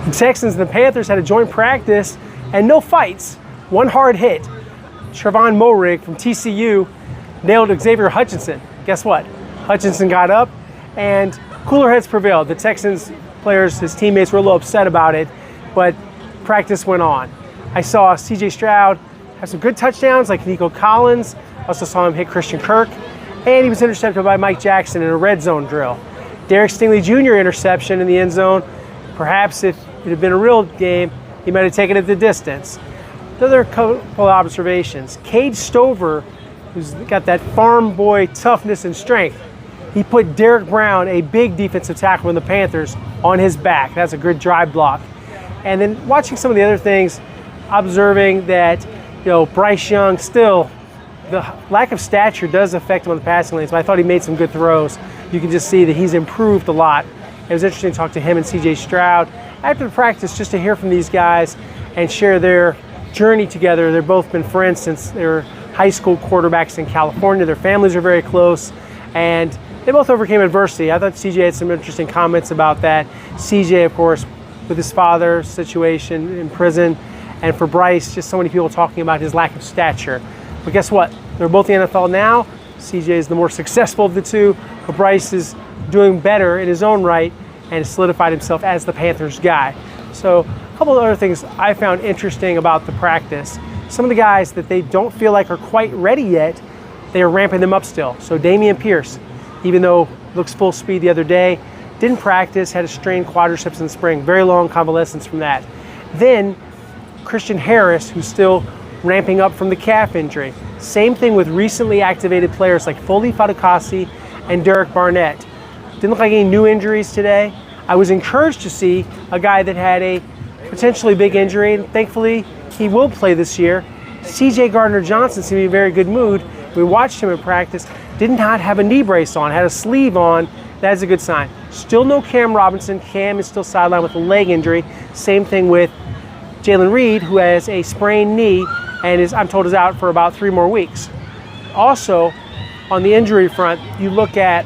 The Texans and the Panthers had a joint practice and no fights. One hard hit. Trevon Moehrig from TCU nailed Xavier Hutchinson. Guess what? Hutchinson got up and cooler heads prevailed. The Texans players, his teammates, were a little upset about it, but practice went on. I saw C.J. Stroud have some good touchdowns like Nico Collins. Also saw him hit Christian Kirk. And he was intercepted by Mike Jackson in a red zone drill. Derek Stingley Jr. interception in the end zone. Perhaps if it had been a real game, he might have taken it the distance. Another couple of observations. Cade Stover, who's got that farm boy toughness and strength, he put Derek Brown, a big defensive tackle in the Panthers, on his back. That's a good drive block. And then watching some of the other things, observing that, Bryce Young still, the lack of stature does affect him on the passing lanes, but I thought he made some good throws. You can just see that he's improved a lot. It was interesting to talk to him and C.J. Stroud after the practice just to hear from these guys and share their journey together. They've both been friends since they were high school quarterbacks in California. Their families are very close, and they both overcame adversity. I thought C.J. had some interesting comments about that. C.J., of course, with his father's situation in prison, and for Bryce, just so many people talking about his lack of stature. But guess what? They're both in the NFL now. C.J. is the more successful of the two, but Bryce is doing better in his own right and solidified himself as the Panthers guy. So a couple of other things I found interesting about the practice. Some of the guys that they don't feel like are quite ready yet, they are ramping them up still. So Dameon Pierce, even though looks full speed the other day, didn't practice, had a strained quadriceps in the spring. Very long convalescence from that. Then Christian Harris, who's still ramping up from the calf injury. Same thing with recently activated players like Foley Fatukasi and Derek Barnett. Didn't look like any new injuries today. I was encouraged to see a guy that had a potentially big injury, and thankfully he will play this year. C.J. Gardner-Johnson seemed to be in a very good mood. We watched him in practice. Did not have a knee brace on, had a sleeve on. That is a good sign. Still no Cam Robinson. Cam is still sidelined with a leg injury. Same thing with Jalen Reed, who has a sprained knee and is, I'm told, is out for about 3 more weeks. Also, on the injury front, you look at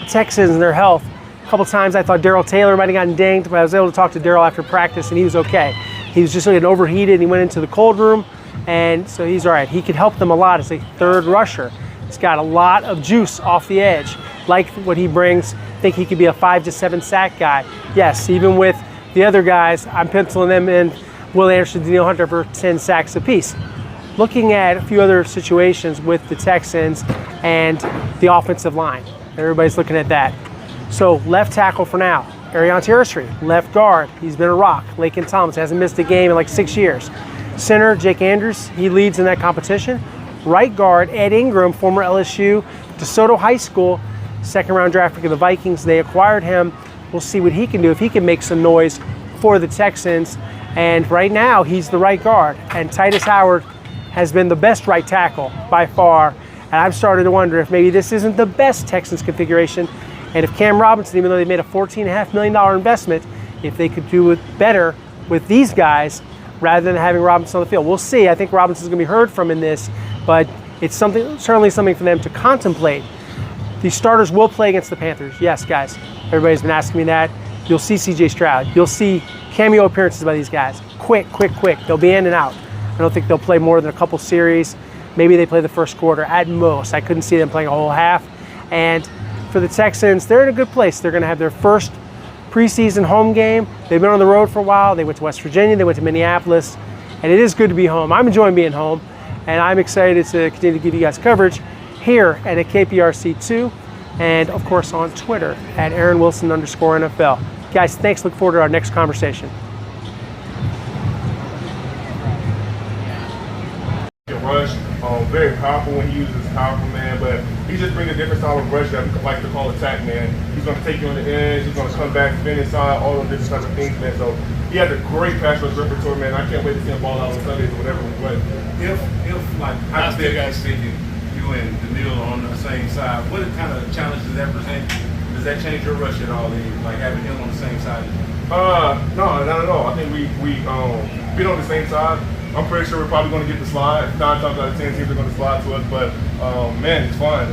Texans and their health. A couple times I thought Darrell Taylor might have gotten dinged, but I was able to talk to Darrell after practice and he was okay. He was just getting overheated and he went into the cold room, and so he's all right. He could help them a lot as a third rusher. He's got a lot of juice off the edge. Like what he brings, think he could be a 5 to 7 sack guy. Yes, even with the other guys, I'm penciling them in, Will Anderson, Danielle Hunter for 10 sacks apiece. Looking at a few other situations with the Texans and the offensive line. Everybody's looking at that. So left tackle for now, Arion Terestry. Left guard, he's been a rock. Laken Thomas hasn't missed a game in like 6 years. Center, Jake Andrews, he leads in that competition. Right guard, Ed Ingram, former LSU, DeSoto High School, second-round draft pick of the Vikings. They acquired him. We'll see what he can do, if he can make some noise for the Texans. And right now, he's the right guard. And Titus Howard has been the best right tackle by far. And I'm starting to wonder if maybe this isn't the best Texans configuration. And if Cam Robinson, even though they made a $14.5 million investment, if they could do it better with these guys rather than having Robinson on the field. We'll see. I think Robinson's going to be heard from in this, but it's certainly something for them to contemplate. The starters will play against the Panthers. Yes, guys. Everybody's been asking me that. You'll see C.J. Stroud. You'll see cameo appearances by these guys. Quick. They'll be in and out. I don't think they'll play more than a couple series. Maybe they play the first quarter at most. I couldn't see them playing a whole half. And for the Texans, they're in a good place. They're going to have their first preseason home game. They've been on the road for a while. They went to West Virginia. They went to Minneapolis. And it is good to be home. I'm enjoying being home. And I'm excited to continue to give you guys coverage here at KPRC2 and, of course, on Twitter at AaronWilson_NFL. Guys, thanks. Look forward to our next conversation. Rush, very powerful when he uses his powerful, man, but he just brings a different style of rush that we like to call attack, man. He's going to take you on the edge, he's going to come back, spin inside, all those different types of things, man. So he has a great pass rush repertoire, man. I can't wait to see him ball out on Sundays or whatever. But if like I still got to see you and Daniil on the same side, what kind of challenge does that present? Does that change your rush at all, like having him on the same side? No, not at all. I think we been on the same side. I'm pretty sure we're probably going to get the slide. 9 times out of 10 teams are going to slide to us, but man, it's fun.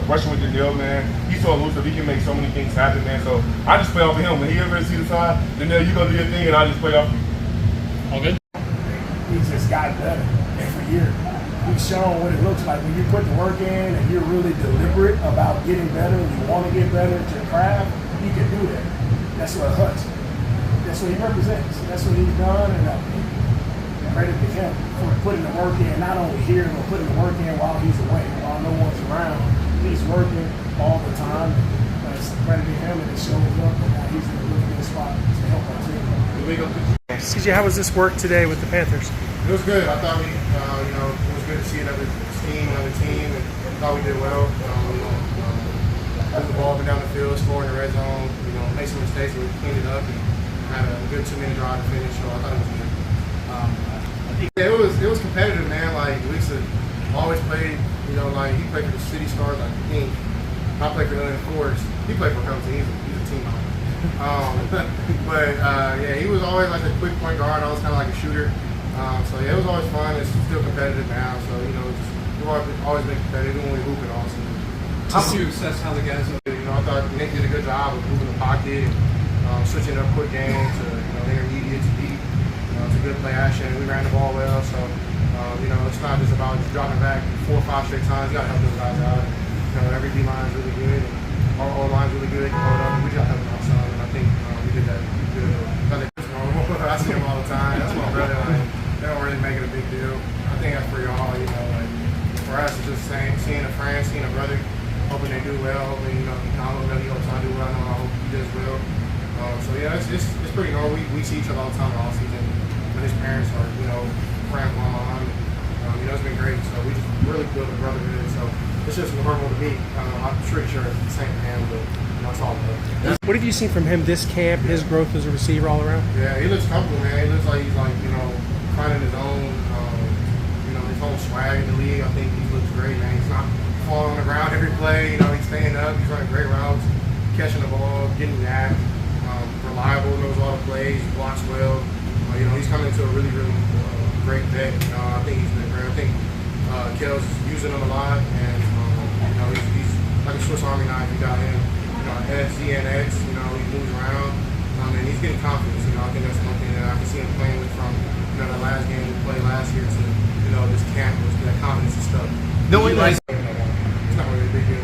Rushing with Daniil, man, he's so elusive. He can make so many things happen, man. So I just play off of him. When he ever sees the side, Daniil, you go do your thing, and I just play off of you. All good? He's just gotten better every year. He's shown what it looks like when you put the work in and you're really deliberate about getting better and you want to get better at your craft, you can do that. That's what Hutch, that's what he represents. That's what he's done, and credit to him for putting the work in, not only here, but putting the work in while he's away, while no one's around. He's working all the time. It's credit to him, and it shows up, and now he's in a really good spot to help our team. CJ, how was this work today with the Panthers? It was good. I thought we, it was good to see another team, and I thought we did well. Moved the ball up and down the field, scoring in the red zone. Made some mistakes, but we cleaned it up and had a good 2-minute drive to finish. So I thought it was good. It was competitive, man. Like Lisa always played. He played for the City Stars, like the King. I played for the Forest. He played for Compton. He's a team member. Yeah, he was always like a quick point guard. I was kind of like a shooter. It was always fun. It's still competitive now. So we've always been competitive when we hoop and all. How would you assess how the guys are? I thought Nick did a good job of moving the pocket, switching up quick game to intermediate to deep. It's a good play action. We ran the ball well, so it's not just about just dropping back 4 or 5 straight times. You got to help those guys out. Every D line is really good. Our O line is really good. We got to help them out some, and I think we did that good. I see him all the time. That's my brother. They don't really make it a big deal. I think that's for y'all. For us, it's just seeing a friend, seeing a brother, hoping they do well. Hoping I don't know, he hopes I do well. I know I hope he does well. It's pretty normal. We see each other all the time all season. When his parents are friends with my mom. It's been great. So we just really built a brotherhood. So it's just normal to me. I'm pretty sure it's the same for him, but it's all good. What have you seen from him this camp, his growth as a receiver all around? Yeah, he looks comfortable, man. He looks like he's finding his own, his own swag in the league. I think he looks great, man. He's not falling on the ground every play. He's staying up. He's running great routes, catching the ball, getting that. Reliable, knows all the plays, blocks well. He's coming into a really, really great vet. I think he's been great. I think Kel's using him a lot, and he's like a Swiss Army knife. You got him, S, Z, and X. He moves around, and he's getting confidence. I think that's one thing that I can see him playing with from the last game we played last year to this camp, was that confidence and stuff. No one likes. It's not really a big deal.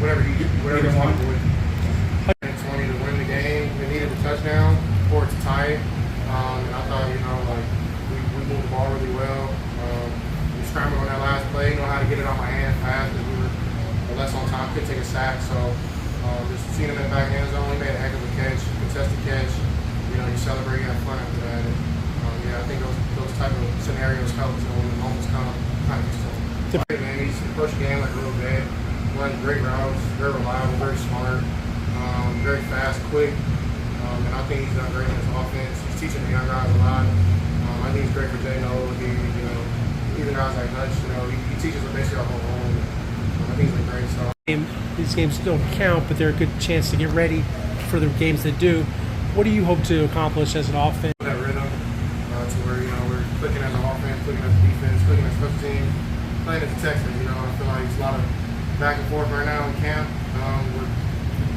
Whatever he's comfortable with. 20 to win the game. We needed a touchdown or to tie it. And I thought, we moved the ball really well. We scrambled on that last play, how to get it on my hand fast because we were less on time, couldn't take a sack. So just seeing him in the back end zone, he made a heck of a catch, contested catch. You celebrate, you have fun after that. And, I think those type of scenarios help. So when the moments come, kind of just man, he's approached the game like a little bit, runs great routes, very reliable, very smart. Very fast, quick, and I think he's done great in his offense. He's teaching the young guys a lot. I think he's great for J-No. Even guys like Hutch, he teaches them basically our whole home. I think he's been great. So These games don't count, but they're a good chance to get ready for the games that do. What do you hope to accomplish as an offense? That rhythm to where we're clicking as an offense, clicking as a defense, clicking as a special team, playing as a Texans. I feel like it's a lot of back and forth right now in camp. We're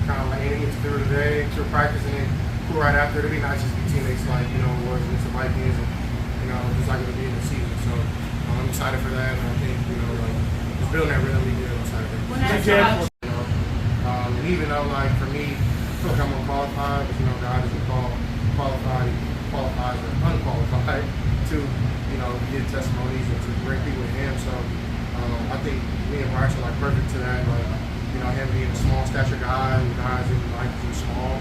kind of like innings through today, through practice, and then cool right after. It'd be nice just to be teammates like it was against the Vikings, and just like it'll be in the season. So I'm excited for that, and I think just building that rhythm we did on Saturday. And even though for me, I feel like I'm unqualified, but God isn't qualified, he qualifies or unqualified to get testimonies and to bring people to Him. So I think me and Bryce are perfect to that. Him being a small stature guy, who guys didn't like to be small.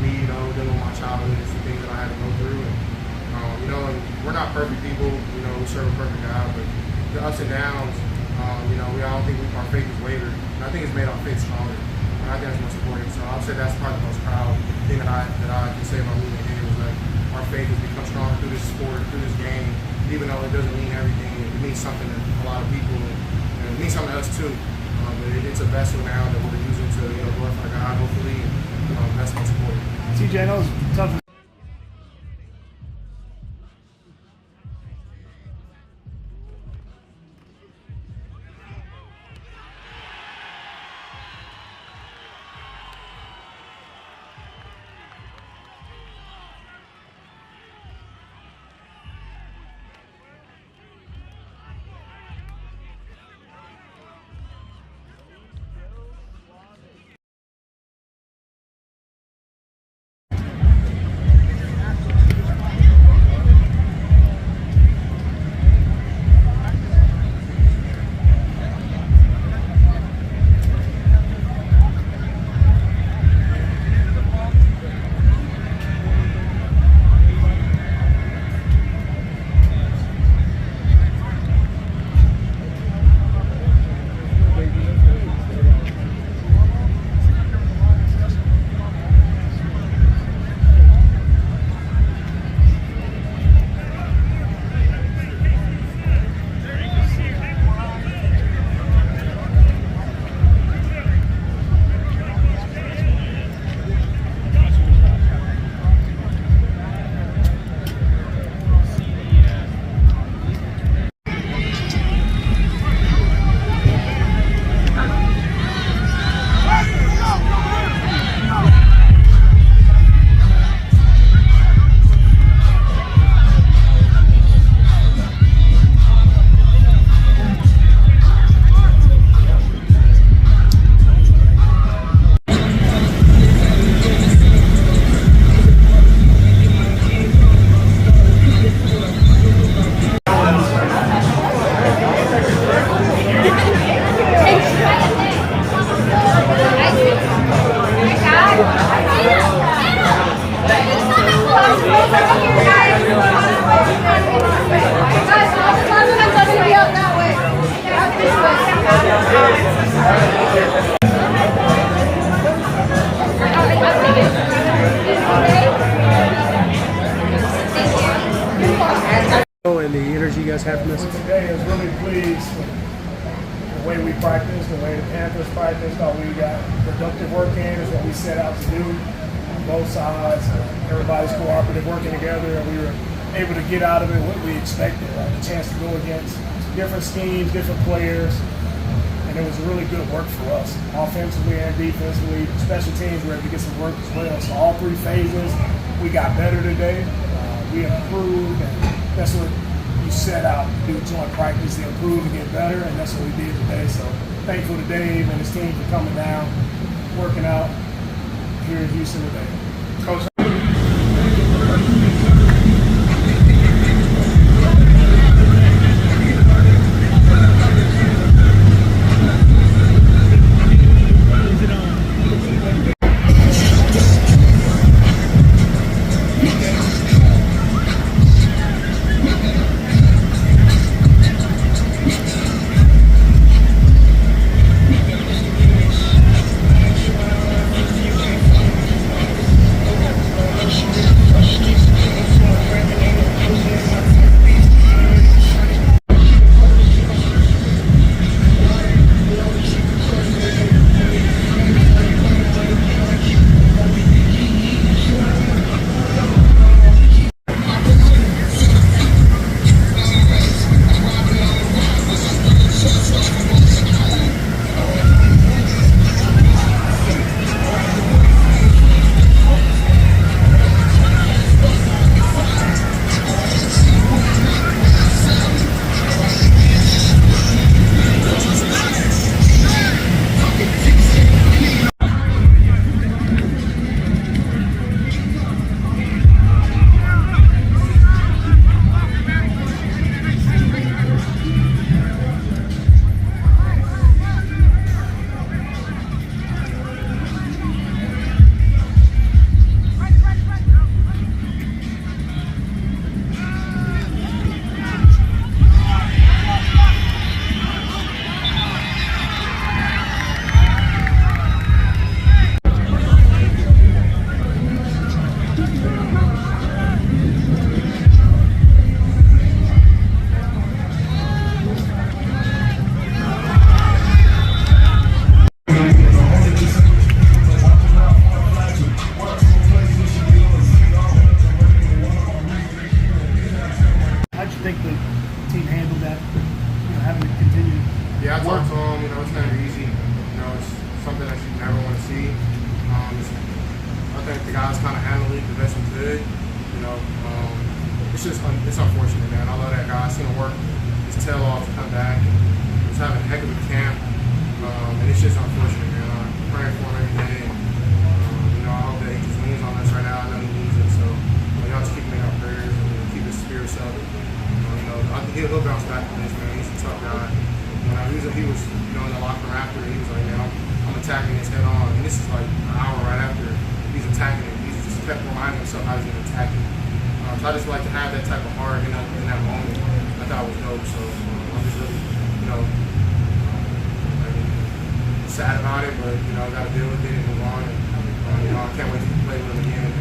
Me, dealing with my childhood, it's the things that I had to go through. And we're not perfect people. We serve a perfect God, but the ups and downs, we all think our faith is wavered. And I think it's made our faith stronger. And I think that's most important. So I'll say that's probably the most proud thing that I can say about me and him is our faith has become stronger through this sport, through this game. Even though it doesn't mean everything, it means something to a lot of people, and it means something to us too. It's a vessel now that we're using to glorify God, hopefully, and that's what's important. CJ, that was tough. guys have from this? For today, I was really pleased with the way we practiced, the way the Panthers practiced. Thought we got productive work in is what we set out to do on both sides. Everybody's cooperative, working together, and we were able to get out of it what we expected. The chance to go against different schemes, different players, and it was really good work for us, offensively and defensively. Special teams were able to get some work as well. So all three phases, we got better today. We improved, and that's what you set out to do joint practice, to improve and get better, and that's what we did today. So thankful to Dave and his team for coming down, working out here in Houston today. Coach, How'd you think the team handled that, having to continue? Yeah, I talked to him. It's never easy. It's something that you never want to see. I think the guys kind of handled it the best we could. It's unfortunate, man. I love that guy. I seen him work his tail off to come back. He's having a heck of a camp, and it's just unfortunate, man. I'm praying for him every day. I hope that he just leans on us right now. I know he needs it, so y'all just keep making our prayers and keep his spirits up. I think he'll bounce back from this, man. He's a tough guy. He was in the locker room after, he was like, man, I'm attacking this head on. And this is like an hour right after he's attacking it. He's just kept reminding himself how he's going to attack it. So I just like to have that type of heart in that moment. I thought it was dope. So I'm just really, sad about it, but I got to deal with it and move on. And I can't wait to play with him again.